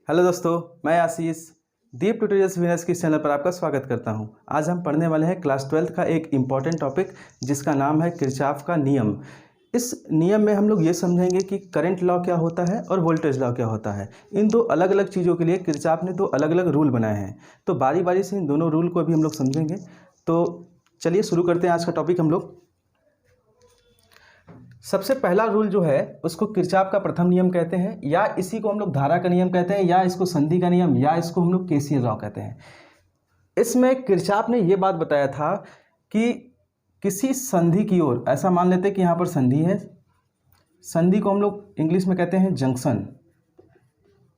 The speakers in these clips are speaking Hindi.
हेलो दोस्तों, मैं आशीष दीप ट्यूटोरियल्स विनर्स के चैनल पर आपका स्वागत करता हूं। आज हम पढ़ने वाले हैं क्लास 12 का एक इम्पॉर्टेंट टॉपिक जिसका नाम है किरचॉफ का नियम। इस नियम में हम लोग ये समझेंगे कि करंट लॉ क्या होता है और वोल्टेज लॉ क्या होता है। इन दो अलग अलग चीज़ों के लिए किरचॉफ ने दो अलग अलग रूल बनाए हैं, तो बारी बारी से इन दोनों रूल को भी हम लोग समझेंगे। तो चलिए शुरू करते हैं आज का टॉपिक। हम लोग सबसे पहला रूल जो है उसको किरचॉफ का प्रथम नियम कहते हैं, या इसी को हम लोग धारा का नियम कहते हैं, या इसको संधि का नियम, या इसको हम लोग केसीएल लॉ कहते हैं। इसमें किरचॉफ ने ये बात बताया था कि किसी संधि की ओर, ऐसा मान लेते हैं कि यहाँ पर संधि है, संधि को हम लोग इंग्लिश में कहते हैं जंक्शन।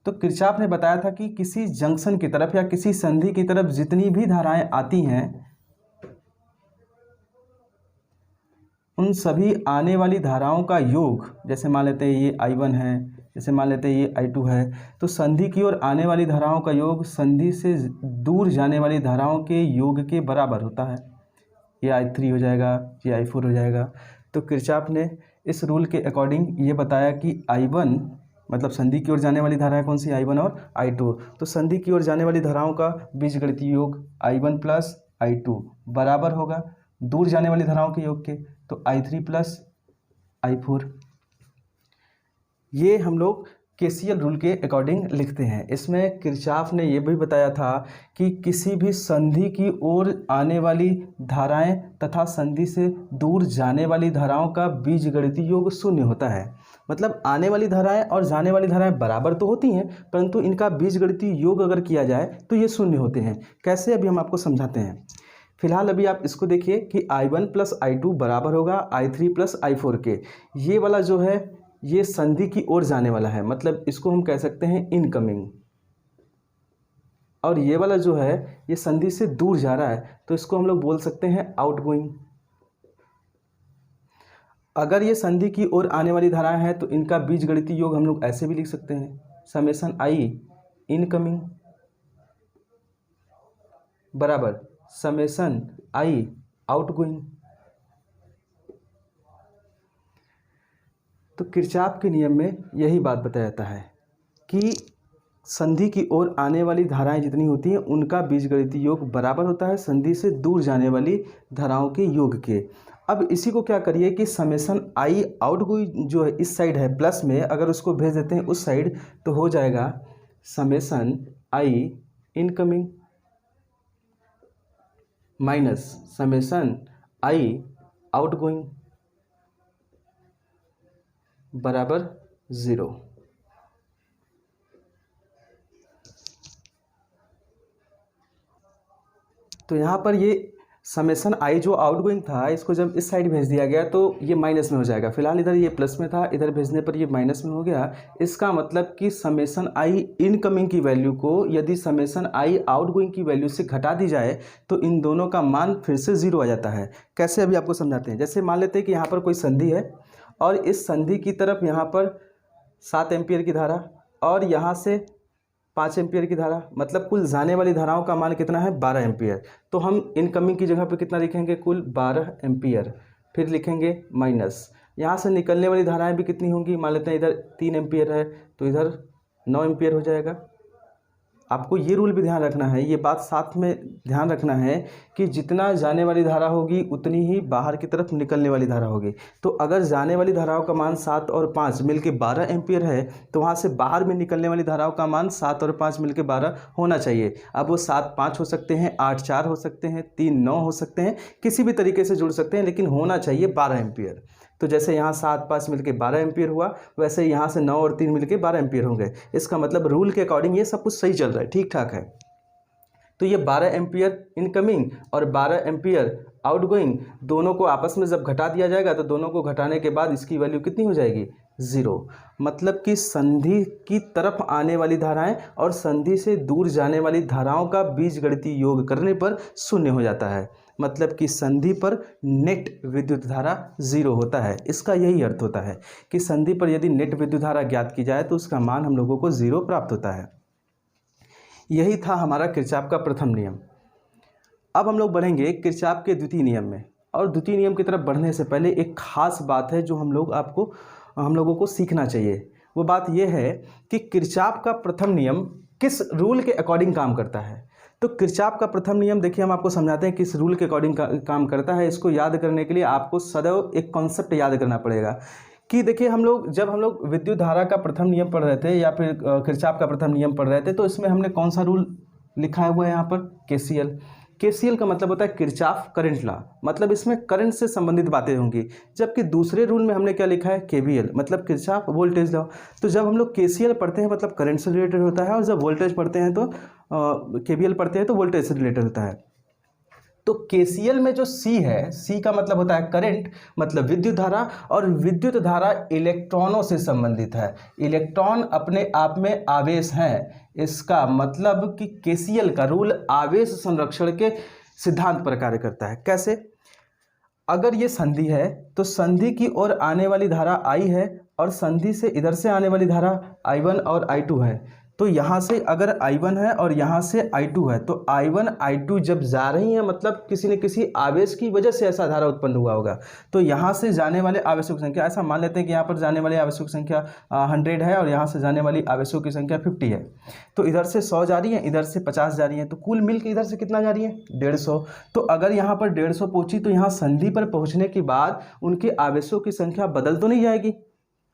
तो किरचॉफ ने बताया था कि किसी जंक्शन की तरफ या किसी संधि की तरफ जितनी भी धाराएं आती हैं, उन सभी आने वाली धाराओं का योग, जैसे मान लेते हैं ये I1 है, जैसे मान लेते हैं ये I2 है, तो संधि की ओर आने वाली धाराओं का योग संधि से दूर जाने वाली धाराओं के योग के बराबर होता है। ये I3 हो जाएगा, ये I4 हो जाएगा। तो किरचॉफ ने इस रूल के अकॉर्डिंग ये बताया कि I1 मतलब संधि की ओर जाने वाली धाराएं कौन सी, I1 और I2। तो संधि की ओर जाने वाली धाराओं का बीजगणितीय योग I1 प्लस I2 बराबर होगा दूर जाने वाली धाराओं के योग के, तो I3 प्लस I4। ये हम लोग केसीएल रूल के अकॉर्डिंग लिखते हैं। इसमें किरचॉफ ने ये भी बताया था कि किसी भी संधि की ओर आने वाली धाराएं तथा संधि से दूर जाने वाली धाराओं का बीजगणितीय योग शून्य होता है। मतलब आने वाली धाराएं और जाने वाली धाराएं बराबर तो होती हैं, परंतु इनका बीजगणितीय योग अगर किया जाए तो ये शून्य होते हैं। कैसे, अभी हम आपको समझाते हैं। फिलहाल अभी आप इसको देखिए कि I1 प्लस I2 बराबर होगा I3 प्लस I4 के। ये वाला जो है ये संधि की ओर जाने वाला है, मतलब इसको हम कह सकते हैं इनकमिंग, और ये वाला जो है ये संधि से दूर जा रहा है, तो इसको हम लोग बोल सकते हैं आउटगोइंग। अगर ये संधि की ओर आने वाली धाराएं हैं तो इनका बीजगणितीय योग हम लोग ऐसे भी लिख सकते हैं, समेशन I इनकमिंग बराबर समेशन I आउटगोइंग। तो किरचॉफ के नियम में यही बात बताया जाता है कि संधि की ओर आने वाली धाराएं जितनी होती हैं उनका बीजगणितीय योग बराबर होता है संधि से दूर जाने वाली धाराओं के योग के। अब इसी को क्या करिए कि समेशन I आउटगोइंग जो है इस साइड है प्लस में, अगर उसको भेज देते हैं उस साइड तो हो जाएगा summation I incoming minus summation I outgoing बराबर 0। तो यहाँ पर ये समेशन I जो आउटगोइंग था इसको जब इस साइड भेज दिया गया तो ये माइनस में हो जाएगा। फिलहाल इधर ये प्लस में था, इधर भेजने पर ये माइनस में हो गया। इसका मतलब कि समेशन I इनकमिंग की वैल्यू को यदि समेशन I आउटगोइंग की वैल्यू से घटा दी जाए तो इन दोनों का मान फिर से 0 आ जाता है। कैसे, अभी आपको समझाते हैं। जैसे मान लेते हैं कि यहाँ पर कोई संधि है और इस संधि की तरफ यहाँ पर 7 एम्पियर की धारा और यहाँ से 5 एम्पियर की धारा, मतलब कुल जाने वाली धाराओं का मान कितना है 12 एम्पियर। तो हम इनकमिंग की जगह पे कितना लिखेंगे, कुल 12 एम्पियर। फिर लिखेंगे माइनस, यहाँ से निकलने वाली धाराएं भी कितनी होंगी, मान लेते हैं इधर 3 एम्पियर है तो इधर 9 एम्पियर हो जाएगा। आपको ये रूल भी ध्यान रखना है, ये बात साथ में ध्यान रखना है कि जितना जाने वाली धारा होगी उतनी ही बाहर की तरफ निकलने वाली धारा होगी। तो अगर जाने वाली धाराओं का मान 7 और 5 मिलके 12 एम्पियर है तो वहाँ से बाहर में निकलने वाली धाराओं का मान 7 और 5 मिलके 12 होना चाहिए। अब वो 7 5 हो सकते हैं, 8 4 हो सकते हैं, 3 9 हो सकते हैं, किसी भी तरीके से जुड़ सकते हैं, लेकिन होना चाहिए 12 एम्पियर। तो जैसे यहाँ 7 5 मिलके 12 एम्पियर हुआ, वैसे यहाँ से 9 और 3 मिलके 12 एम्पियर होंगे। इसका मतलब रूल के अकॉर्डिंग ये सब कुछ सही चल रहा है, ठीक ठाक है। तो ये 12 एम्पियर इनकमिंग और 12 एम्पियर आउटगोइंग दोनों को आपस में जब घटा दिया जाएगा तो दोनों को घटाने के बाद इसकी वैल्यू कितनी हो जाएगी, 0। मतलब कि संधि की तरफ आने वाली धाराएं और संधि से दूर जाने वाली धाराओं का बीजगणितीय योग करने पर शून्य हो जाता है। मतलब कि संधि पर नेट विद्युत धारा 0 होता है। इसका यही अर्थ होता है कि संधि पर यदि नेट विद्युत धारा ज्ञात की जाए तो उसका मान हम लोगों को 0 प्राप्त होता है। यही था हमारा किरचॉफ का प्रथम नियम। अब हम लोग बढ़ेंगे किरचॉफ के द्वितीय नियम में, और द्वितीय नियम की तरफ बढ़ने से पहले एक खास बात है जो हम लोगों को सीखना चाहिए। वो बात यह है कि किरचॉफ का प्रथम नियम किस रूल के अकॉर्डिंग काम करता है। तो किरचॉफ का प्रथम नियम देखिए हम आपको समझाते हैं किस रूल के अकॉर्डिंग काम करता है। इसको याद करने के लिए आपको सदैव एक कॉन्सेप्ट याद करना पड़ेगा कि देखिए जब हम लोग विद्युत धारा का प्रथम नियम पढ़ रहे थे या फिर किरचॉफ का प्रथम नियम पढ़ रहे थे, तो इसमें हमने कौन सा रूल लिखा हुआ है यहाँ पर, केसीएल। केसीएल का मतलब होता है किरचॉफ करंट लॉ, मतलब इसमें करंट से संबंधित बातें होंगी। जबकि दूसरे रूल में हमने क्या लिखा है, केवीएल, मतलब किरचॉफ वोल्टेज लॉ। तो जब हम लोग केसीएल पढ़ते हैं मतलब करंट से रिलेटेड होता है, और जब वोल्टेज पढ़ते हैं तो केवीएल पढ़ते हैं तो वोल्टेज से रिलेटेड होता है। तो केसीएल में जो सी है, सी का मतलब होता है करंट, मतलब विद्युत धारा, और विद्युत धारा इलेक्ट्रॉनों से संबंधित है। इलेक्ट्रॉन अपने आप में आवेश हैं, इसका मतलब कि केसीएल का रूल आवेश संरक्षण के सिद्धांत पर कार्य करता है। कैसे? अगर ये संधि है तो संधि की ओर आने वाली धारा I है और संधि से इधर से आने वाली धारा I1 और I2 है। तो यहाँ से अगर I1 है और यहाँ से I2 है, तो I1 I2 जब जा रही हैं मतलब किसी न किसी आवेश की वजह से ऐसा धारा उत्पन्न हुआ होगा। तो यहाँ से जाने वाले आवेशों की संख्या, ऐसा मान लेते हैं कि यहाँ पर जाने वाले आवेशों की संख्या 100 है और यहाँ से जाने वाली आवेशों की संख्या 50 है। तो इधर से 100 जा रही है, इधर से 50 जा रही है, तो कुल मिल के इधर से कितना जा रही है, 150। तो अगर यहाँ पर 150 पहुँची तो यहाँ संधि पर पहुँचने के बाद उनके आवेशों की संख्या बदल तो नहीं जाएगी।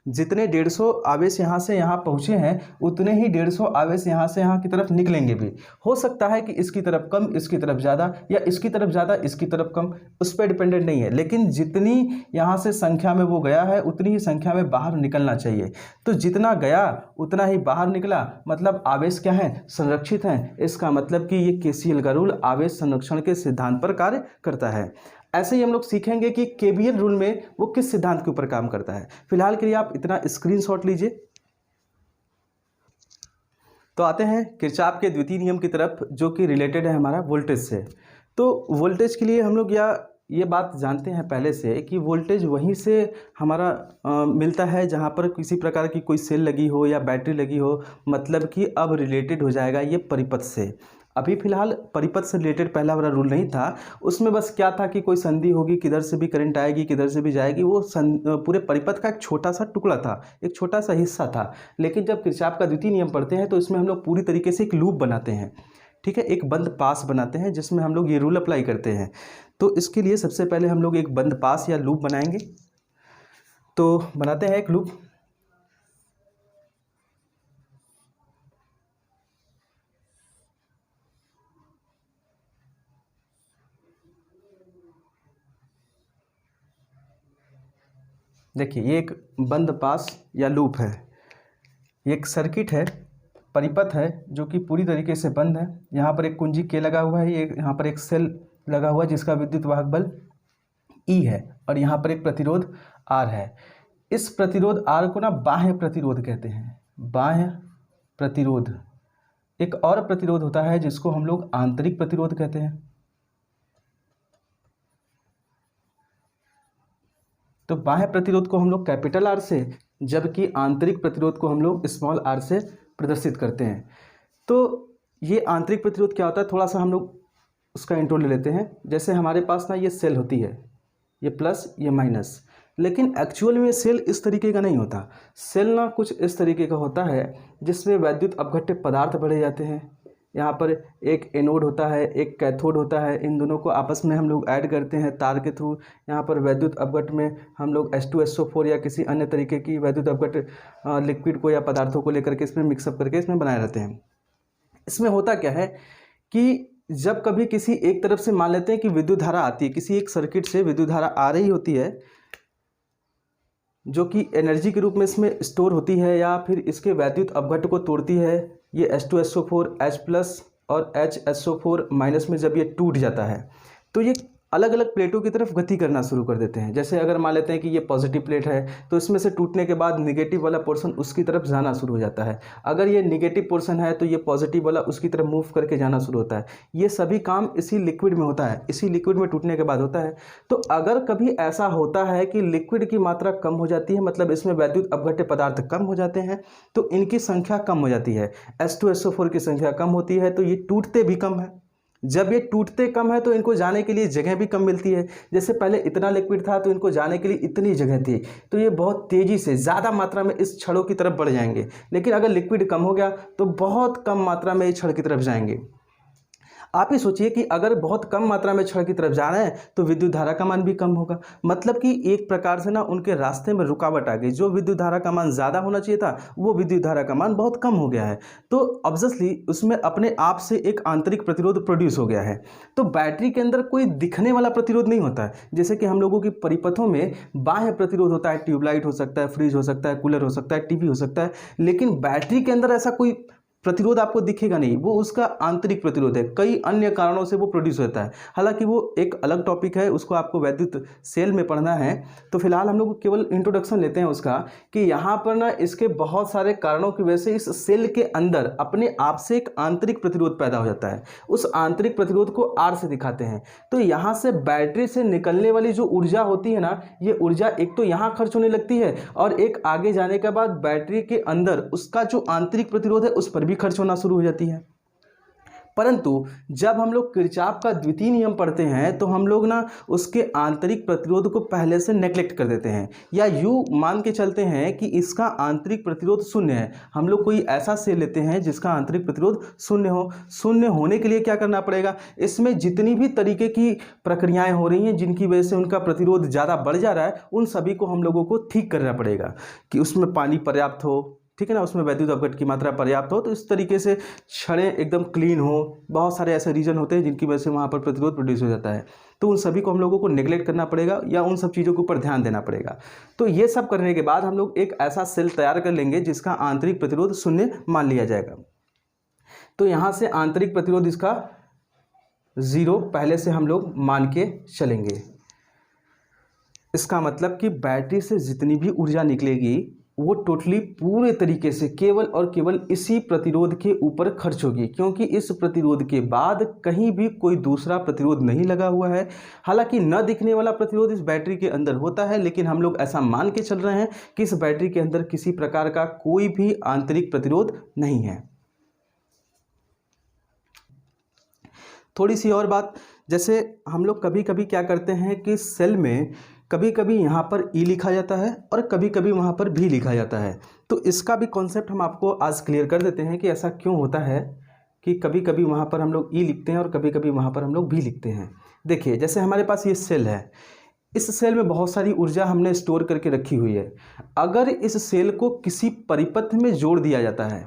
जितने 150 आवेश यहाँ से यहाँ पहुँचे हैं उतने ही 150 आवेश यहाँ से यहाँ की तरफ निकलेंगे भी। हो सकता है कि इसकी तरफ कम, इसकी तरफ ज़्यादा, या इसकी तरफ ज़्यादा, इसकी तरफ कम, उस पर डिपेंडेंट नहीं है। लेकिन जितनी यहाँ से संख्या में वो गया है उतनी ही संख्या में बाहर निकलना चाहिए। तो जितना गया उतना ही बाहर निकला, मतलब आवेश क्या है, संरक्षित हैं। इसका मतलब कि ये केसीएल का रूल आवेश संरक्षण के सिद्धांत पर कार्य करता है। ऐसे ही हम लोग सीखेंगे कि केवीएल रूल में वो किस सिद्धांत के ऊपर काम करता है। फिलहाल के लिए आप इतना स्क्रीनशॉट लीजिए। तो आते हैं किरचॉफ के द्वितीय नियम की तरफ, जो कि रिलेटेड है हमारा वोल्टेज से। तो वोल्टेज के लिए हम लोग ये बात जानते हैं पहले से कि वोल्टेज वहीं से हमारा मिलता है जहाँ पर किसी प्रकार की कोई सेल लगी हो या बैटरी लगी हो, मतलब कि अब रिलेटेड हो जाएगा ये परिपथ से। अभी फिलहाल परिपथ से रिलेटेड पहला वाला रूल नहीं था, उसमें बस क्या था कि कोई संधि होगी, किधर से भी करंट आएगी, किधर से भी जाएगी, वो पूरे परिपथ का एक छोटा सा टुकड़ा था, एक छोटा सा हिस्सा था। लेकिन जब किरचॉफ का द्वितीय नियम पढ़ते हैं तो इसमें हम लोग पूरी तरीके से एक लूप बनाते हैं, ठीक है, एक बंद पास बनाते हैं जिसमें हम लोग ये रूल अप्लाई करते हैं। तो इसके लिए सबसे पहले हम लोग एक बंद पास या लूप बनाएंगे। तो बनाते हैं एक लूप। देखिए ये एक बंद पास या लूप है, एक सर्किट है, परिपथ है जो कि पूरी तरीके से बंद है। यहाँ पर एक कुंजी के लगा हुआ है, यहाँ पर एक सेल लगा हुआ है जिसका विद्युत वाहक बल E है, और यहाँ पर एक प्रतिरोध R है। इस प्रतिरोध R को ना बाह्य प्रतिरोध कहते हैं, बाह्य प्रतिरोध। एक और प्रतिरोध होता है जिसको हम लोग आंतरिक प्रतिरोध कहते हैं। तो बाह्य प्रतिरोध को हम लोग कैपिटल R से, जबकि आंतरिक प्रतिरोध को हम लोग स्मॉल r से प्रदर्शित करते हैं। तो ये आंतरिक प्रतिरोध क्या होता है, थोड़ा सा हम लोग उसका इंट्रो ले लेते हैं। जैसे हमारे पास ना ये सेल होती है, ये प्लस ये माइनस, लेकिन एक्चुअल में सेल इस तरीके का नहीं होता। सेल ना कुछ इस तरीके का होता है जिसमें वैद्युत अपघट्य पदार्थ भरे जाते हैं। यहाँ पर एक एनोड होता है, एक कैथोड होता है, इन दोनों को आपस में हम लोग ऐड करते हैं तार के थ्रू। यहाँ पर वैद्युत अपघट्य में हम लोग H2SO4 या किसी अन्य तरीके की वैद्युत अपघट्य लिक्विड को या पदार्थों को लेकर के इसमें मिक्सअप करके इसमें बनाए रहते हैं। इसमें होता क्या है कि जब कभी किसी एक तरफ से मान लेते हैं कि विद्युत धारा आती है, किसी एक सर्किट से विद्युत धारा आ रही होती है जो कि एनर्जी के रूप में इसमें स्टोर होती है या फिर इसके वैद्युत अपघट्य को तोड़ती है। ये H2SO4 H+ और HSO4- में जब ये टूट जाता है तो ये अलग अलग प्लेटों की तरफ गति करना शुरू कर देते हैं। जैसे अगर मान लेते हैं कि ये पॉजिटिव प्लेट है तो इसमें से टूटने के बाद निगेटिव वाला पोर्शन उसकी तरफ जाना शुरू हो जाता है। अगर ये निगेटिव पोर्शन है तो ये पॉजिटिव वाला उसकी तरफ मूव करके जाना शुरू होता है। ये सभी काम इसी लिक्विड में होता है, इसी लिक्विड में टूटने के बाद होता है। तो अगर कभी ऐसा होता है कि लिक्विड की मात्रा कम हो जाती है, मतलब इसमें वैद्युत अपघट्य पदार्थ कम हो जाते हैं, तो इनकी संख्या कम हो जाती है। H2SO4 की संख्या कम होती है तो ये टूटते भी कम है। जब ये टूटते कम है तो इनको जाने के लिए जगह भी कम मिलती है। जैसे पहले इतना लिक्विड था तो इनको जाने के लिए इतनी जगह थी, तो ये बहुत तेज़ी से ज़्यादा मात्रा में इस छड़ों की तरफ बढ़ जाएंगे। लेकिन अगर लिक्विड कम हो गया तो बहुत कम मात्रा में ये छड़ की तरफ जाएंगे। आप ही सोचिए कि अगर बहुत कम मात्रा में छड़ की तरफ जा रहे हैं तो विद्युत धारा का मान भी कम होगा। मतलब कि एक प्रकार से ना उनके रास्ते में रुकावट आ गई। जो विद्युत धारा का मान ज़्यादा होना चाहिए था वो विद्युत धारा का मान बहुत कम हो गया है। तो ऑब्वियसली उसमें अपने आप से एक आंतरिक प्रतिरोध प्रोड्यूस हो गया है। तो बैटरी के अंदर कोई दिखने वाला प्रतिरोध नहीं होता है। जैसे कि हम लोगों की परिपथों में बाह्य प्रतिरोध होता है, ट्यूबलाइट हो सकता है, फ्रिज हो सकता है, कूलर हो सकता है, टीवी हो सकता है, लेकिन बैटरी के अंदर ऐसा कोई प्रतिरोध आपको दिखेगा नहीं। वो उसका आंतरिक प्रतिरोध है, कई अन्य कारणों से वो प्रोड्यूस होता है। हालांकि वो एक अलग टॉपिक है, उसको आपको वैद्युत सेल में पढ़ना है। तो फिलहाल हम लोग केवल इंट्रोडक्शन लेते हैं उसका कि यहाँ पर ना इसके बहुत सारे कारणों की वजह से इस सेल के अंदर अपने आप से एक आंतरिक प्रतिरोध पैदा हो जाता है। उस आंतरिक प्रतिरोध को आर से दिखाते हैं। तो यहाँ से बैटरी से निकलने वाली जो ऊर्जा होती है ना, ये ऊर्जा एक तो यहाँ खर्च होने लगती है और एक आगे जाने के बाद बैटरी के अंदर उसका जो आंतरिक प्रतिरोध है उस पर भी खर्च होना शुरू हो जाती है। परंतु जब हम लोग किरचॉफ का द्वितीय नियम पढ़ते हैं तो हम लोग ना उसके आंतरिक प्रतिरोध को पहले से नेग्लेक्ट कर देते हैं, या यूँ मान के चलते हैं कि इसका आंतरिक प्रतिरोध शून्य है। हम लोग कोई ऐसा सेल लेते हैं जिसका आंतरिक प्रतिरोध शून्य हो। शून्य होने के लिए क्या करना पड़ेगा, इसमें जितनी भी तरीके की प्रक्रियाएं हो रही हैं जिनकी वजह से उनका प्रतिरोध ज़्यादा बढ़ जा रहा है, उन सभी को हम लोगों को ठीक करना पड़ेगा कि उसमें पानी पर्याप्त हो, ठीक है ना, उसमें वैद्युत अपघट की मात्रा पर्याप्त हो, तो इस तरीके से छड़ें एकदम क्लीन हो। बहुत सारे ऐसे रीजन होते हैं जिनकी वजह से वहाँ पर प्रतिरोध प्रोड्यूस हो जाता है। तो उन सभी को हम लोगों को नेग्लेक्ट करना पड़ेगा या उन सब चीज़ों के ऊपर ध्यान देना पड़ेगा। तो ये सब करने के बाद हम लोग एक ऐसा सेल तैयार कर लेंगे जिसका आंतरिक प्रतिरोध शून्य मान लिया जाएगा। तो यहाँ से आंतरिक प्रतिरोध इसका 0 पहले से हम लोग मान के चलेंगे। इसका मतलब कि बैटरी से जितनी भी ऊर्जा निकलेगी वो टोटली पूरे तरीके से केवल और केवल इसी प्रतिरोध के ऊपर खर्च होगी, क्योंकि इस प्रतिरोध के बाद कहीं भी कोई दूसरा प्रतिरोध नहीं लगा हुआ है। हालांकि न दिखने वाला प्रतिरोध इस बैटरी के अंदर होता है, लेकिन हम लोग ऐसा मान के चल रहे हैं कि इस बैटरी के अंदर किसी प्रकार का कोई भी आंतरिक प्रतिरोध नहीं है। थोड़ी सी और बात, जैसे हम लोग कभी कभी क्या करते हैं कि सेल में कभी कभी यहाँ पर ई लिखा जाता है और कभी कभी वहाँ पर भी लिखा जाता है। तो इसका भी कॉन्सेप्ट हम आपको आज क्लियर कर देते हैं कि ऐसा क्यों होता है कि कभी कभी वहाँ पर हम लोग ई लिखते हैं और कभी कभी वहाँ पर हम लोग भी लिखते हैं। देखिए, जैसे हमारे पास ये सेल है, इस सेल में बहुत सारी ऊर्जा हमने स्टोर करके रखी हुई है। अगर इस सेल को किसी परिपथ में जोड़ दिया जाता है,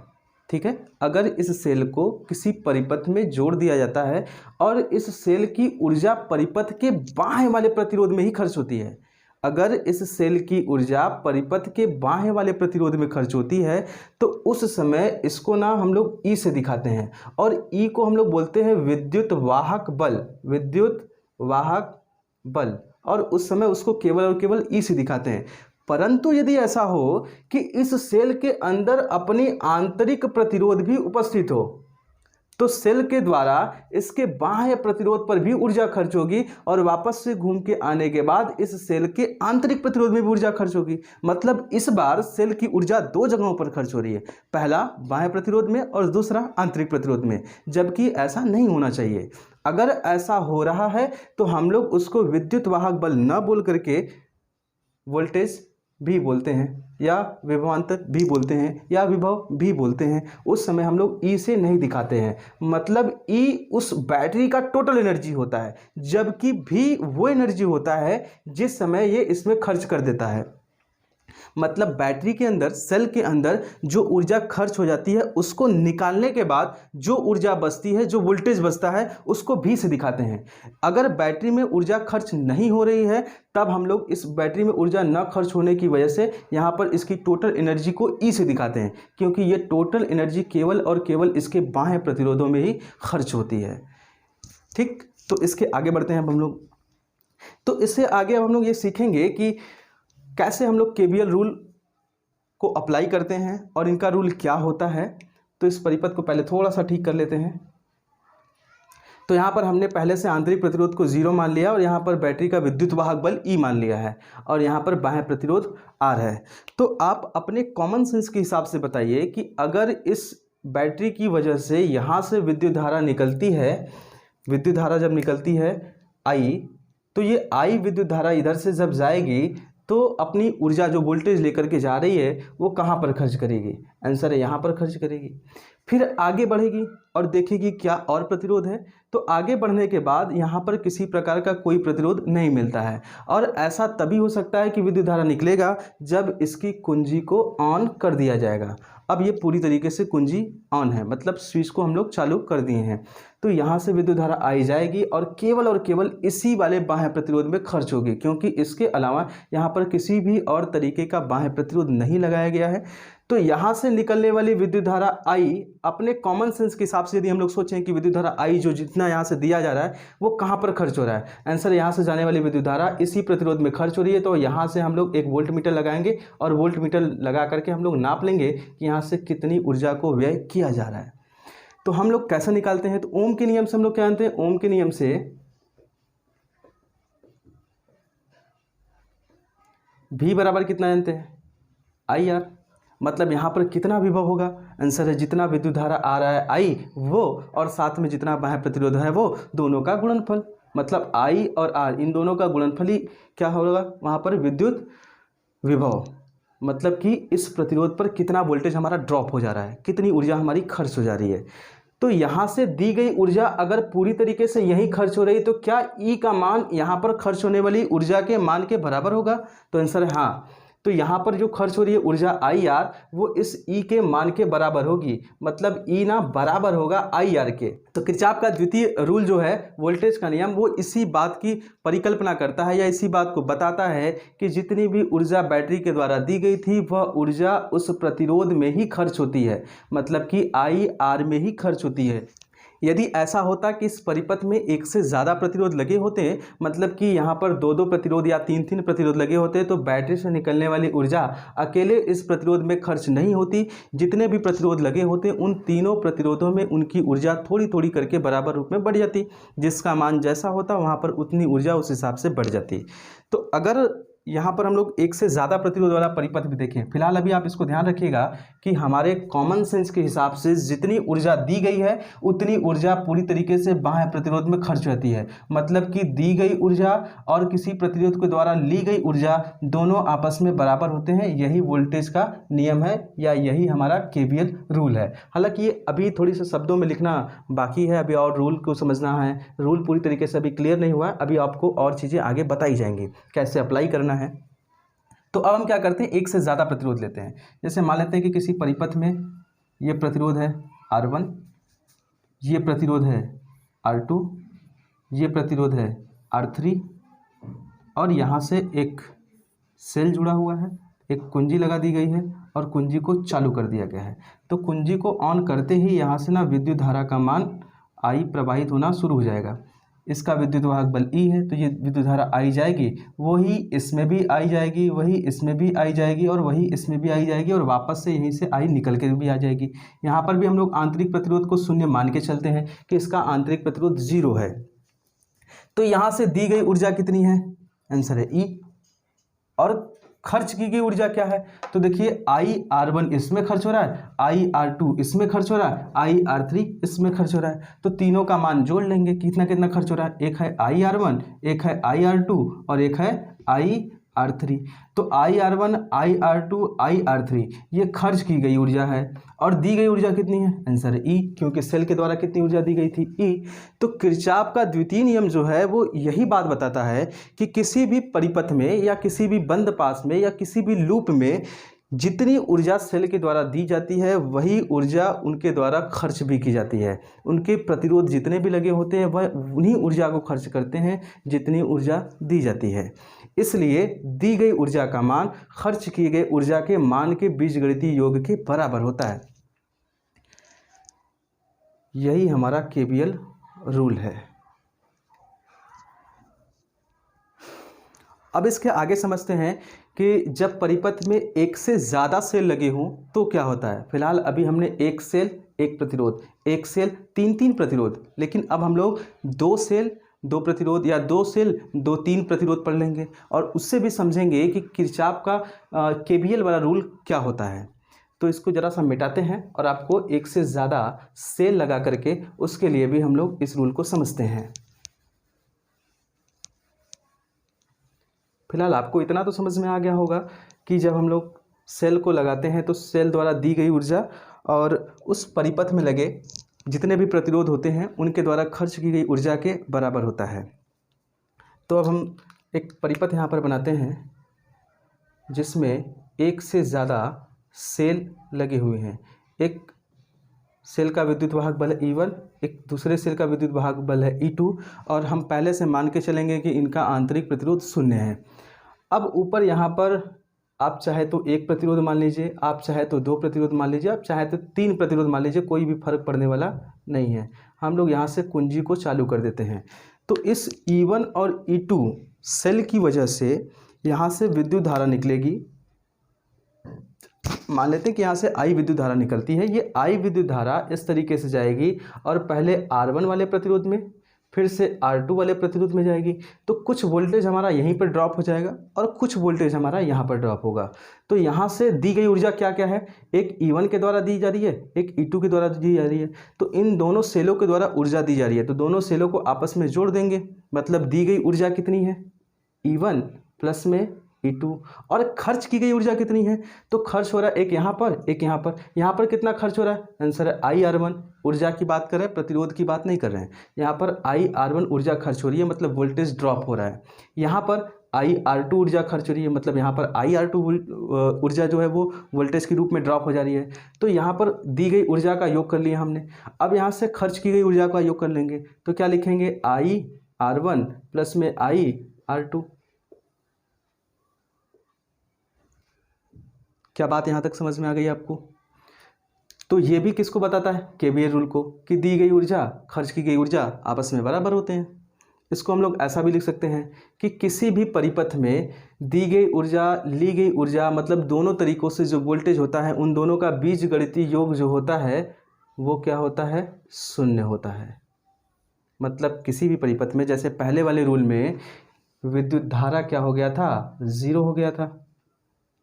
ठीक है, अगर इस सेल को किसी परिपथ में जोड़ दिया जाता है और इस सेल की ऊर्जा परिपथ के बाह्य वाले प्रतिरोध में ही खर्च होती है, अगर इस सेल की ऊर्जा परिपथ के बाह्य वाले प्रतिरोध में खर्च होती है तो उस समय इसको ना हम लोग ई से दिखाते हैं, और ई को हम लोग बोलते हैं विद्युत वाहक बल, विद्युत वाहक बल, और उस समय उसको केवल और केवल ई से दिखाते हैं। परंतु यदि ऐसा हो कि इस सेल के अंदर अपनी आंतरिक प्रतिरोध भी उपस्थित हो तो सेल के द्वारा इसके बाह्य प्रतिरोध पर भी ऊर्जा खर्च होगी और वापस से घूम के आने के बाद इस सेल के आंतरिक प्रतिरोध में भी ऊर्जा खर्च होगी। मतलब इस बार सेल की ऊर्जा 2 जगहों पर खर्च हो रही है, पहला बाह्य प्रतिरोध में और दूसरा आंतरिक प्रतिरोध में, जबकि ऐसा नहीं होना चाहिए। अगर ऐसा हो रहा है तो हम लोग उसको विद्युत वाहक बल न बोल करके वोल्टेज भी बोलते हैं या विभवांतर भी बोलते हैं या विभव भी बोलते हैं। उस समय हम लोग ई से नहीं दिखाते हैं। मतलब ई उस बैटरी का टोटल एनर्जी होता है, जबकि भी वो एनर्जी होता है जिस समय ये इसमें खर्च कर देता है। मतलब बैटरी के अंदर, सेल के अंदर जो ऊर्जा खर्च हो जाती है उसको निकालने के बाद जो ऊर्जा बचती है, जो वोल्टेज बचता है, उसको भी से दिखाते हैं। अगर बैटरी में ऊर्जा खर्च नहीं हो रही है तब हम लोग इस बैटरी में ऊर्जा न खर्च होने की वजह से यहाँ पर इसकी टोटल एनर्जी को ई से दिखाते हैं, क्योंकि ये टोटल एनर्जी केवल और केवल इसके बाह्य प्रतिरोधों में ही खर्च होती है। ठीक, तो इसके आगे बढ़ते हैं अब हम लोग। तो इससे आगे अब हम लोग ये सीखेंगे कि कैसे हम लोग केवीएल रूल को अप्लाई करते हैं और इनका रूल क्या होता है। तो इस परिपथ को पहले थोड़ा सा ठीक कर लेते हैं। तो यहाँ पर हमने पहले से आंतरिक प्रतिरोध को 0 मान लिया और यहाँ पर बैटरी का विद्युत वाहक बल E मान लिया है और यहाँ पर बाह्य प्रतिरोध R है। तो आप अपने कॉमन सेंस के हिसाब से बताइए कि अगर इस बैटरी की वजह से यहाँ से विद्युत धारा निकलती है, विद्युत धारा जब निकलती है I, तो ये I विद्युत धारा इधर से जब जाएगी तो अपनी ऊर्जा जो वोल्टेज लेकर के जा रही है वो कहाँ पर खर्च करेगी? आंसर है यहाँ पर खर्च करेगी। फिर आगे बढ़ेगी और देखेगी क्या और प्रतिरोध है, तो आगे बढ़ने के बाद यहाँ पर किसी प्रकार का कोई प्रतिरोध नहीं मिलता है, और ऐसा तभी हो सकता है कि विद्युत धारा निकलेगा जब इसकी कुंजी को ऑन कर दिया जाएगा। अब ये पूरी तरीके से कुंजी ऑन है, मतलब स्विच को हम लोग चालू कर दिए हैं, तो यहाँ से विद्युत धारा आई जाएगी और केवल इसी वाले बाह्य प्रतिरोध में खर्च होगी, क्योंकि इसके अलावा यहाँ पर किसी भी और तरीके का बाह्य प्रतिरोध नहीं लगाया गया है। तो यहाँ से निकलने वाली विद्युत धारा आई अपने कॉमन सेंस के हिसाब से यदि हम लोग सोचें कि विद्युत धारा आई जो जितना यहाँ से दिया जा रहा है वो कहाँ पर खर्च हो रहा है, आंसर यहाँ से जाने वाली विद्युत धारा इसी प्रतिरोध में खर्च हो रही है। तो यहाँ से हम लोग एक वोल्ट मीटर लगाएंगे और वोल्ट मीटर लगा करके हम लोग नाप लेंगे कि यहाँ से कितनी ऊर्जा को व्यय किया जा रहा है। तो हम लोग कैसे निकालते हैं? तो ओम के नियम से हम लोग क्या जानते हैं? ओम के नियम से V बराबर कितना जानते हैं? IR। मतलब यहाँ पर कितना विभव होगा? आंसर है जितना विद्युत धारा आ रहा है I वो, और साथ में जितना बाह्य प्रतिरोध है वो, दोनों का गुणनफल। मतलब I और R इन दोनों का गुणनफल ही क्या होगा वहाँ पर? विद्युत विभव। मतलब कि इस प्रतिरोध पर कितना वोल्टेज हमारा ड्रॉप हो जा रहा है, कितनी ऊर्जा हमारी खर्च हो जा रही है। तो यहाँ से दी गई ऊर्जा अगर पूरी तरीके से यही खर्च हो रही तो क्या E का मान यहाँ पर खर्च होने वाली ऊर्जा के मान के बराबर होगा? तो आंसर है हाँ। तो यहाँ पर जो खर्च हो रही है ऊर्जा IR वो इस E के मान के बराबर होगी, मतलब E ना बराबर होगा IR के। तो किरचॉफ का द्वितीय रूल जो है वोल्टेज का नियम, वो इसी बात की परिकल्पना करता है या इसी बात को बताता है कि जितनी भी ऊर्जा बैटरी के द्वारा दी गई थी वह ऊर्जा उस प्रतिरोध में ही खर्च होती है, मतलब कि IR में ही खर्च होती है। यदि ऐसा होता कि इस परिपथ में एक से ज़्यादा प्रतिरोध लगे होते, मतलब कि यहाँ पर दो प्रतिरोध या तीन प्रतिरोध लगे होते, तो बैटरी से निकलने वाली ऊर्जा अकेले इस प्रतिरोध में खर्च नहीं होती। जितने भी प्रतिरोध लगे होते उन तीनों प्रतिरोधों में उनकी ऊर्जा थोड़ी थोड़ी करके बराबर रूप में बढ़ जाती, जिसका मान जैसा होता वहाँ पर उतनी ऊर्जा उस हिसाब से बढ़ जाती। तो अगर यहाँ पर हम लोग एक से ज़्यादा प्रतिरोध वाला परिपथ भी देखें, फिलहाल अभी आप इसको ध्यान रखिएगा कि हमारे कॉमन सेंस के हिसाब से जितनी ऊर्जा दी गई है उतनी ऊर्जा पूरी तरीके से बाह्य प्रतिरोध में खर्च होती है। मतलब कि दी गई ऊर्जा और किसी प्रतिरोध के द्वारा ली गई ऊर्जा दोनों आपस में बराबर होते हैं। यही वोल्टेज का नियम है या यही हमारा KVL रूल है। हालांकि ये अभी थोड़ी से शब्दों में लिखना बाकी है, अभी और रूल को समझना है। रूल पूरी तरीके से अभी क्लियर नहीं हुआ, अभी आपको और चीज़ें आगे बताई जाएंगी कैसे अप्लाई करना है। तो अब हम क्या करते हैं, एक से ज़्यादा प्रतिरोध लेते हैं। जैसे मान लेते हैं कि किसी परिपथ में ये प्रतिरोध है R1, ये प्रतिरोध है R2, ये प्रतिरोध है R3, और यहाँ से एक सेल जुड़ा हुआ है, एक कुंजी लगा दी गई है और कुंजी को चालू कर दिया गया है। तो कुंजी को ऑन करते ही यहाँ से ना विद्युत धारा का मान I प्रवाहित होना शुरू हो जाएगा। इसका विद्युत वाहक बल E है, तो ये विद्युत धारा आई जाएगी, वही इसमें भी आई जाएगी, वही इसमें भी आई जाएगी और वही इसमें भी आई जाएगी, और वापस से यहीं से आई निकल के भी आ जाएगी। यहाँ पर भी हम लोग आंतरिक प्रतिरोध को शून्य मान के चलते हैं कि इसका आंतरिक प्रतिरोध 0 है। तो यहाँ से दी गई ऊर्जा कितनी है? आंसर है E। और खर्च की गई ऊर्जा क्या है? तो देखिए IR1 इसमें खर्च हो रहा है, IR2 इसमें खर्च हो रहा है, IR3 इसमें खर्च हो रहा है। तो तीनों का मान जोड़ लेंगे, कितना कितना खर्च हो रहा है। एक है IR1, एक है IR2 और एक है IR3। तो IR1, IR2, IR3 ये खर्च की गई ऊर्जा है। और दी गई ऊर्जा कितनी है? आंसर है E, क्योंकि सेल के द्वारा कितनी ऊर्जा दी गई थी? E। तो किरचॉफ का द्वितीय नियम जो है वो यही बात बताता है कि किसी भी परिपथ में या किसी भी बंद पास में या किसी भी लूप में जितनी ऊर्जा सेल के द्वारा दी जाती है वही ऊर्जा उनके द्वारा खर्च भी की जाती है। उनके प्रतिरोध जितने भी लगे होते हैं वह उन्हीं ऊर्जा को खर्च करते हैं जितनी ऊर्जा दी जाती है। इसलिए दी गई ऊर्जा का मान खर्च किए गए ऊर्जा के मान के बीजगणितीय योग के बराबर होता है। यही हमारा KVL रूल है। अब इसके आगे समझते हैं कि जब परिपथ में एक से ज़्यादा सेल लगे हों तो क्या होता है। फिलहाल अभी हमने एक सेल एक प्रतिरोध, एक सेल तीन प्रतिरोध, लेकिन अब हम लोग 2 सेल 2 प्रतिरोध या 2 सेल 2-3 प्रतिरोध पढ़ लेंगे और उससे भी समझेंगे कि किरचॉफ का KVL वाला रूल क्या होता है। तो इसको ज़रा सा मिटाते हैं और आपको एक से ज़्यादा सेल लगा करके उसके लिए भी हम लोग इस रूल को समझते हैं। फिलहाल आपको इतना तो समझ में आ गया होगा कि जब हम लोग सेल को लगाते हैं तो सेल द्वारा दी गई ऊर्जा और उस परिपथ में लगे जितने भी प्रतिरोध होते हैं उनके द्वारा खर्च की गई ऊर्जा के बराबर होता है। तो अब हम एक परिपथ यहाँ पर बनाते हैं जिसमें एक से ज़्यादा सेल लगे हुए हैं। एक सेल का विद्युत वाहक बल है E1, एक दूसरे सेल का विद्युत वाहक बल है E2 और हम पहले से मान के चलेंगे कि इनका आंतरिक प्रतिरोध 0 है। अब ऊपर यहाँ पर आप चाहे तो 1 प्रतिरोध मान लीजिए, आप चाहे तो 2 प्रतिरोध मान लीजिए, आप चाहे तो 3 प्रतिरोध मान लीजिए, कोई भी फर्क पड़ने वाला नहीं है। हम लोग यहाँ से कुंजी को चालू कर देते हैं। तो इस E1 और E2 सेल की वजह से यहाँ से विद्युत धारा निकलेगी। मान लेते हैं कि यहाँ से I विद्युत धारा निकलती है। ये I विद्युत धारा इस तरीके से जाएगी और पहले R1 वाले प्रतिरोध में, फिर से R2 वाले प्रतिरोध में जाएगी। तो कुछ वोल्टेज हमारा यहीं पर ड्रॉप हो जाएगा और कुछ वोल्टेज हमारा यहाँ पर ड्रॉप होगा। तो यहाँ से दी गई ऊर्जा क्या क्या है, एक E1 के द्वारा दी जा रही है, एक E2 के द्वारा दी जा रही है। तो इन दोनों सेलों के द्वारा ऊर्जा दी जा रही है, तो दोनों सेलों को आपस में जोड़ देंगे। मतलब दी गई ऊर्जा कितनी है, E1 प्लस में E2। और खर्च की गई ऊर्जा कितनी है, तो खर्च हो रहा है एक यहाँ पर, एक यहाँ पर। यहाँ पर कितना खर्च हो रहा है, आंसर है IR1। ऊर्जा की बात कर रहे हैं, प्रतिरोध की बात नहीं कर रहे हैं। यहाँ पर IR1 ऊर्जा खर्च हो रही है, मतलब वोल्टेज ड्रॉप हो रहा है। यहाँ पर IR2 ऊर्जा खर्च हो रही है, मतलब यहाँ पर IR2 ऊर्जा जो है वो वोल्टेज के रूप में ड्रॉप हो जा रही है। तो यहाँ पर दी गई ऊर्जा का योग कर लिया हमने। अब यहाँ से खर्च की गई ऊर्जा का योग कर लेंगे, तो क्या लिखेंगे, IR1 प्लस में IR2। क्या बात यहाँ तक समझ में आ गई आपको? तो ये भी किसको बताता है, केवीएल रूल को, कि दी गई ऊर्जा खर्च की गई ऊर्जा आपस में बराबर होते हैं। इसको हम लोग ऐसा भी लिख सकते हैं कि किसी भी परिपथ में दी गई ऊर्जा, ली गई ऊर्जा, मतलब दोनों तरीकों से जो वोल्टेज होता है उन दोनों का बीजगणितीय योग जो होता है वो क्या होता है, 0 होता है। मतलब किसी भी परिपथ में, जैसे पहले वाले रूल में विद्युत धारा क्या हो गया था, 0 हो गया था।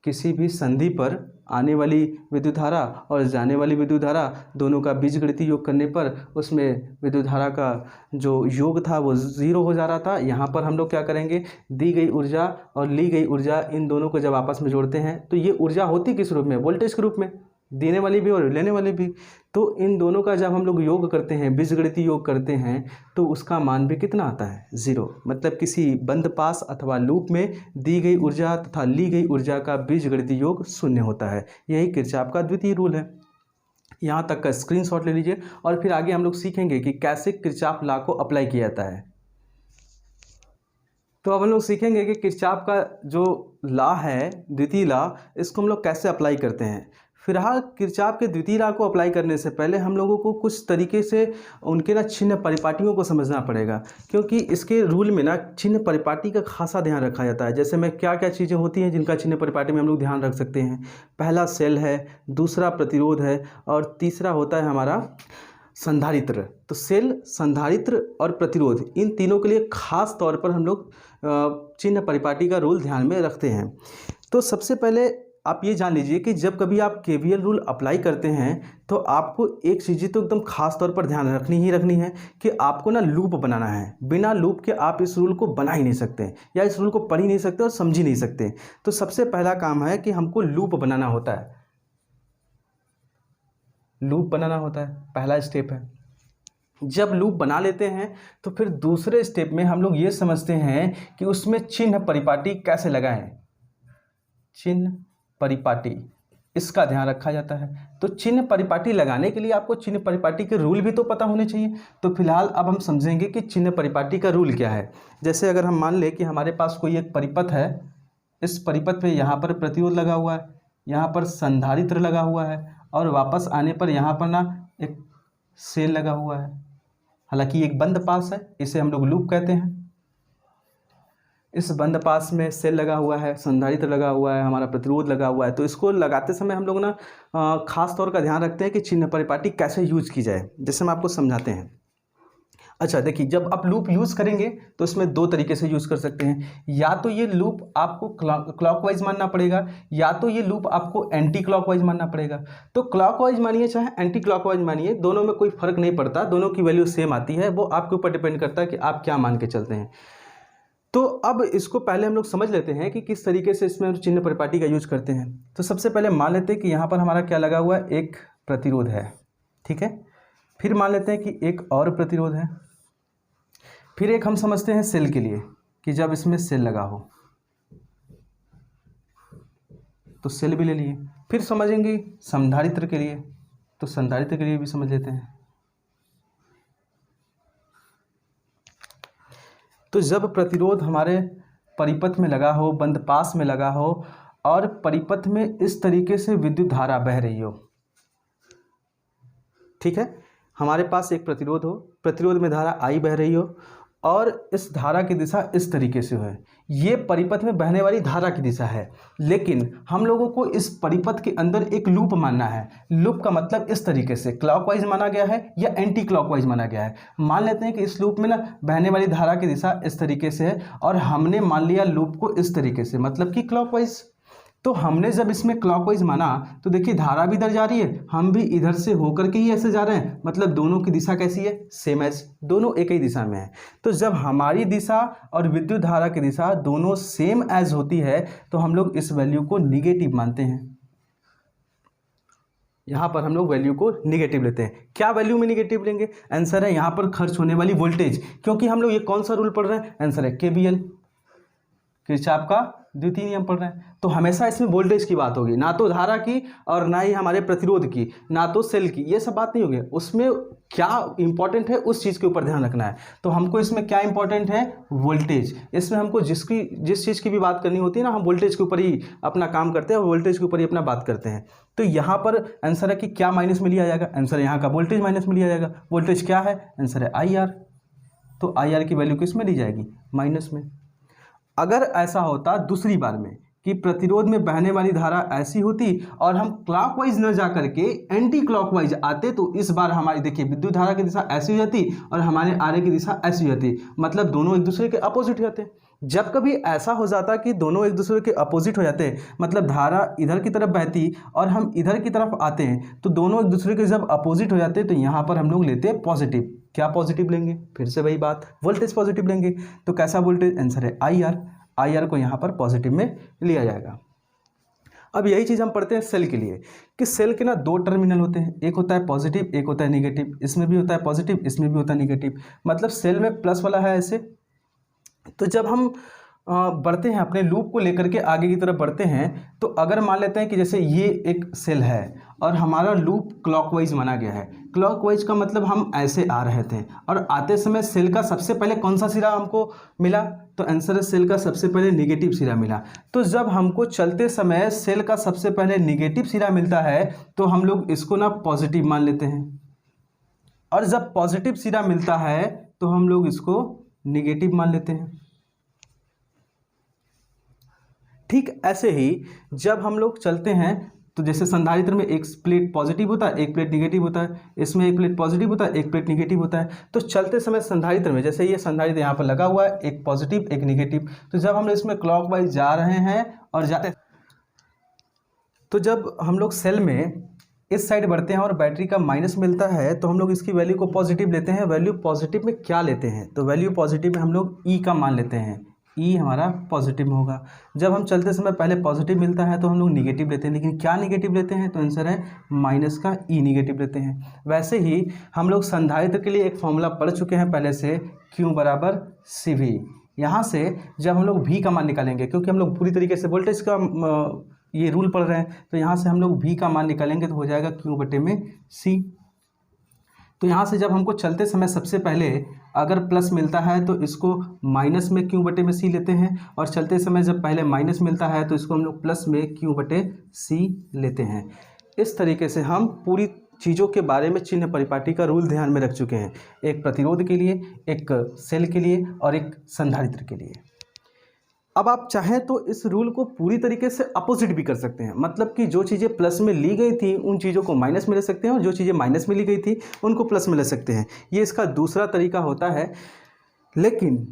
किसी भी संधि पर आने वाली विद्युत धारा और जाने वाली विद्युत धारा दोनों का बीजगणितीय योग करने पर उसमें विद्युत धारा का जो योग था वो 0 हो जा रहा था। यहाँ पर हम लोग क्या करेंगे, दी गई ऊर्जा और ली गई ऊर्जा, इन दोनों को जब आपस में जोड़ते हैं तो ये ऊर्जा होती किस रूप में, वोल्टेज के रूप में, देने वाली भी और लेने वाली भी। तो इन दोनों का जब हम लोग योग करते हैं, बीजगणितीय योग करते हैं, तो उसका मान भी कितना आता है, 0। मतलब किसी बंद पास अथवा लूप में दी गई ऊर्जा तथा ली गई ऊर्जा का बीजगणितीय योग 0 होता है। यही किरचॉफ का द्वितीय रूल है। यहाँ तक का स्क्रीनशॉट ले लीजिए और फिर आगे हम लोग सीखेंगे कि कैसे किरचॉफ लॉ को अप्लाई किया जाता है। तो अब हम लोग सीखेंगे कि किरचॉफ का जो लॉ है, द्वितीय लॉ, इसको हम लोग कैसे अप्लाई करते हैं। फिलहाल किरचॉफ के द्वितीय लॉ को अप्लाई करने से पहले हम लोगों को कुछ तरीके से उनके ना चिन्ह परिपाटियों को समझना पड़ेगा, क्योंकि इसके रूल में ना चिन्ह परिपाटी का खासा ध्यान रखा जाता है। जैसे में क्या क्या चीज़ें होती हैं जिनका चिन्ह परिपाटी में हम लोग ध्यान रख सकते हैं। पहला सेल है, दूसरा प्रतिरोध है और तीसरा होता है हमारा संधारित्र। तो सेल, संधारित्र और प्रतिरोध, इन तीनों के लिए खास तौर पर हम लोग चिन्ह परिपाटी का रूल ध्यान में रखते हैं। तो सबसे पहले आप ये जान लीजिए कि जब कभी आप केवीएल रूल अप्लाई करते हैं तो आपको एक चीज़ तो एकदम खास तौर पर ध्यान रखनी है कि आपको ना लूप बनाना है। बिना लूप के आप इस रूल को बना ही नहीं सकते या इस रूल को पढ़ ही नहीं सकते और समझ ही नहीं सकते। तो सबसे पहला काम है कि हमको लूप बनाना होता है, लूप बनाना होता है, पहला स्टेप है। जब लूप बना लेते हैं तो फिर दूसरे स्टेप में हम लोग ये समझते हैं कि उसमें चिन्ह परिपाटी कैसे लगाएं। चिन्ह परिपाटी, इसका ध्यान रखा जाता है। तो चिन्ह परिपाटी लगाने के लिए आपको चिन्ह परिपाटी के रूल भी तो पता होने चाहिए। तो फिलहाल अब हम समझेंगे कि चिन्ह परिपाटी का रूल क्या है। जैसे अगर हम मान लें कि हमारे पास कोई एक परिपथ है, इस परिपथ पे यहाँ पर प्रतिरोध लगा हुआ है, यहाँ पर संधारित्र लगा हुआ है और वापस आने पर यहाँ पर ना एक सेल लगा हुआ है। हालांकि एक बंद पास है, इसे हम लोग लूप कहते हैं। इस बंद पास में सेल लगा हुआ है, संधारित्र लगा हुआ है, हमारा प्रतिरोध लगा हुआ है। तो इसको लगाते समय हम लोग ना खास तौर का ध्यान रखते हैं कि चिन्ह परिपाटी कैसे यूज की जाए। जैसे हम आपको समझाते हैं। अच्छा देखिए, जब आप लूप यूज़ करेंगे तो इसमें दो तरीके से यूज़ कर सकते हैं। या तो ये लूप आपको क्लॉकवाइज मानना पड़ेगा, या तो ये लूप आपको एंटी क्लॉकवाइज मानना पड़ेगा। तो क्लॉकवाइज मानिए चाहे एंटी क्लॉकवाइज मानिए, दोनों में कोई फर्क नहीं पड़ता, दोनों की वैल्यू सेम आती है। वो आपके ऊपर डिपेंड करता है कि आप क्या मान के चलते हैं। तो अब इसको पहले हम लोग समझ लेते हैं कि किस तरीके से इसमें चिन्ह परिपाटी का यूज करते हैं। तो सबसे पहले मान लेते हैं कि यहाँ पर हमारा क्या लगा हुआ है, एक प्रतिरोध है, ठीक है। फिर मान लेते हैं कि एक और प्रतिरोध है। फिर एक हम समझते हैं सेल के लिए कि जब इसमें सेल लगा हो तो सेल भी ले लिए। फिर समझेंगे संधारित्र के लिए, तो संधारित्र के लिए भी समझ लेते हैं। तो जब प्रतिरोध हमारे परिपथ में लगा हो, बंद पास में लगा हो, और परिपथ में इस तरीके से विद्युत धारा बह रही हो, ठीक है। हमारे पास एक प्रतिरोध हो, प्रतिरोध में धारा आई बह रही हो, और इस धारा की दिशा इस तरीके से है। ये परिपथ में बहने वाली धारा की दिशा है, लेकिन हम लोगों को इस परिपथ के अंदर एक लूप मानना है। लूप का मतलब इस तरीके से क्लॉकवाइज माना गया है या एंटी क्लॉकवाइज माना गया है। मान लेते हैं कि इस लूप में ना बहने वाली धारा की दिशा इस तरीके से है, और हमने मान लिया लूप को इस तरीके से, मतलब कि क्लॉकवाइज। तो हमने जब इसमें क्लॉकवाइज माना तो देखिए धारा भी इधर जा रही है, हम भी इधर से होकर के ही ऐसे जा रहे हैं, मतलब दोनों की दिशा कैसी है, सेम एज, दोनों एक ही दिशा में है। तो जब हमारी दिशा और विद्युत धारा की दिशा दोनों सेम एज होती है तो हम लोग इस वैल्यू को निगेटिव मानते हैं। यहाँ पर हम लोग वैल्यू को निगेटिव लेते हैं। क्या वैल्यू में निगेटिव लेंगे? आंसर है यहाँ पर खर्च होने वाली वोल्टेज, क्योंकि हम लोग ये कौन सा रूल पढ़ रहे हैं? आंसर है KVL, किरचॉफ का द्वितीय नियम पढ़ रहे हैं। तो हमेशा इसमें वोल्टेज की बात होगी, ना तो धारा की और ना ही हमारे प्रतिरोध की, ना तो सेल की, ये सब बात नहीं होगी। उसमें क्या इंपॉर्टेंट है उस चीज़ के ऊपर ध्यान रखना है। तो हमको इसमें क्या इंपॉर्टेंट है? वोल्टेज। इसमें हमको जिस चीज़ की भी बात करनी होती है ना, हम वोल्टेज के ऊपर ही अपना काम करते हैं और वोल्टेज के ऊपर ही अपना बात करते हैं। तो यहाँ पर आंसर है कि क्या माइनस में लिया जाएगा? आंसर यहाँ का वोल्टेज माइनस में लिया जाएगा। वोल्टेज क्या है? आंसर है IR। तो IR की वैल्यू किस में ली जाएगी? माइनस में। अगर ऐसा होता दूसरी बार में कि प्रतिरोध में बहने वाली धारा ऐसी होती और हम क्लॉकवाइज न जा करके एंटी क्लॉकवाइज आते, तो इस बार हमारी देखिए विद्युत धारा की दिशा ऐसी हो जाती और हमारे आरे की दिशा ऐसी हो जाती, मतलब दोनों एक दूसरे के अपोजिट हो जाते। जब कभी ऐसा हो जाता कि दोनों एक दूसरे के अपोजिट हो जाते, मतलब धारा इधर की तरफ बहती और हम इधर की तरफ आते हैं, तो दोनों एक दूसरे के जब अपोजिट हो जाते तो यहाँ पर हम लोग लेते हैं पॉजिटिव। क्या पॉजिटिव लेंगे? फिर से वही बात, वोल्टेज पॉजिटिव लेंगे। तो कैसा वोल्टेज? आंसर है IR। IR को यहाँ पर पॉजिटिव में लिया जाएगा। अब यही चीज़ हम पढ़ते हैं सेल के लिए कि सेल के ना दो टर्मिनल होते हैं, एक होता है पॉजिटिव, एक होता है निगेटिव। इसमें भी होता है पॉजिटिव, इसमें भी होता है निगेटिव, मतलब सेल में प्लस वाला है ऐसे। तो जब हम बढ़ते हैं अपने लूप को लेकर के आगे की तरफ बढ़ते हैं, तो अगर मान लेते हैं कि जैसे ये एक सेल है और हमारा लूप क्लॉकवाइज माना गया है। क्लॉकवाइज का मतलब हम ऐसे आ रहे थे और आते समय सेल का सबसे पहले कौन सा सिरा हमको मिला? तो आंसर है सेल का सबसे पहले निगेटिव सिरा मिला। तो जब हमको चलते समय सेल का सबसे पहले निगेटिव सिरा मिलता है तो हम लोग इसको ना पॉजिटिव मान लेते हैं, और जब पॉजिटिव सिरा मिलता है तो हम लोग इसको निगेटिव मान लेते हैं। ठीक ऐसे ही जब हम लोग चलते हैं तो जैसे संधारित्र में एक प्लेट पॉजिटिव होता है, एक प्लेट निगेटिव होता है, इसमें एक प्लेट पॉजिटिव होता है, एक प्लेट निगेटिव होता है। तो चलते समय संधारित्र में जैसे ये संधारित्र यहाँ पर लगा हुआ है, एक पॉजिटिव एक निगेटिव, तो जब हम इसमें क्लॉकवाइज जा रहे हैं और जाते, तो जब हम लोग सेल में इस साइड बढ़ते हैं और बैटरी का माइनस मिलता है तो हम लोग इसकी वैल्यू को पॉजिटिव लेते हैं। वैल्यू पॉजिटिव में क्या लेते हैं? तो वैल्यू पॉजिटिव में हम लोग E का मान लेते हैं, E हमारा पॉजिटिव में होगा। जब हम चलते समय पहले पॉजिटिव मिलता है तो हम लोग निगेटिव लेते हैं, लेकिन क्या निगेटिव लेते हैं? तो आंसर है माइनस का E निगेटिव लेते हैं। वैसे ही हम लोग संधारित्र के लिए एक फॉर्मूला पढ़ चुके हैं पहले से, Q बराबर CV। यहाँ से जब हम लोग V का मान निकालेंगे, क्योंकि हम लोग पूरी तरीके से वोल्टेज का ये रूल पढ़ रहे हैं, तो यहाँ से हम लोग V का मान निकालेंगे तो हो जाएगा Q बटे में C। तो यहाँ से जब हमको चलते समय सबसे पहले अगर प्लस मिलता है तो इसको माइनस में Q बटे में C लेते हैं, और चलते समय जब पहले माइनस मिलता है तो इसको हम लोग प्लस में Q बटे C लेते हैं। इस तरीके से हम पूरी चीज़ों के बारे में चिन्ह परिपाटी का रूल ध्यान में रख चुके हैं, एक प्रतिरोध के लिए, एक सेल के लिए और एक संधारित्र के लिए। अब आप चाहें तो इस रूल को पूरी तरीके से अपोजिट भी कर सकते हैं, मतलब कि जो चीज़ें प्लस में ली गई थी उन चीज़ों को माइनस में ले सकते हैं और जो चीज़ें माइनस में ली गई थी उनको प्लस में ले सकते हैं। ये इसका दूसरा तरीका होता है। लेकिन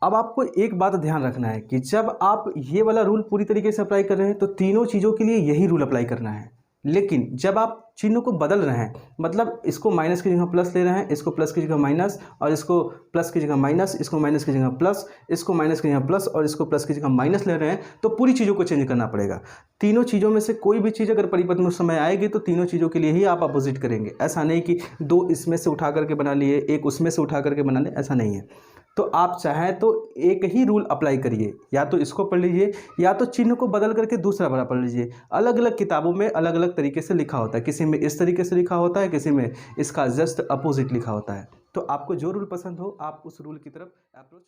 अब आपको एक बात ध्यान रखना है कि जब आप ये वाला रूल पूरी तरीके से अप्लाई कर रहे हैं तो तीनों चीज़ों के लिए यही रूल अप्लाई करना है। लेकिन जब आप चिन्हों को बदल रहे हैं, मतलब इसको माइनस की जगह प्लस ले रहे हैं, इसको प्लस की जगह माइनस, और इसको प्लस की जगह माइनस, इसको माइनस की जगह प्लस, इसको माइनस की जगह प्लस और इसको प्लस की जगह माइनस ले रहे हैं, तो पूरी चीज़ों को चेंज करना पड़ेगा। तीनों चीज़ों में से कोई भी चीज़ अगर परिपथ में उस समय आएगी तो तीनों चीज़ों के लिए ही आप अपोजिट करेंगे। ऐसा नहीं कि दो इसमें से उठा करके बना लिए, एक उसमें से उठा करके बना लिए, ऐसा नहीं है। तो आप चाहें तो एक ही रूल अप्लाई करिए, या तो इसको पढ़ लीजिए या तो चिन्ह को बदल करके दूसरा बड़ा पढ़ लीजिए। अलग अलग किताबों में अलग अलग तरीके से लिखा होता है, किसी में इस तरीके से लिखा होता है, किसी में इसका जस्ट अपोजिट लिखा होता है। तो आपको जो रूल पसंद हो आप उस रूल की तरफ अप्रोच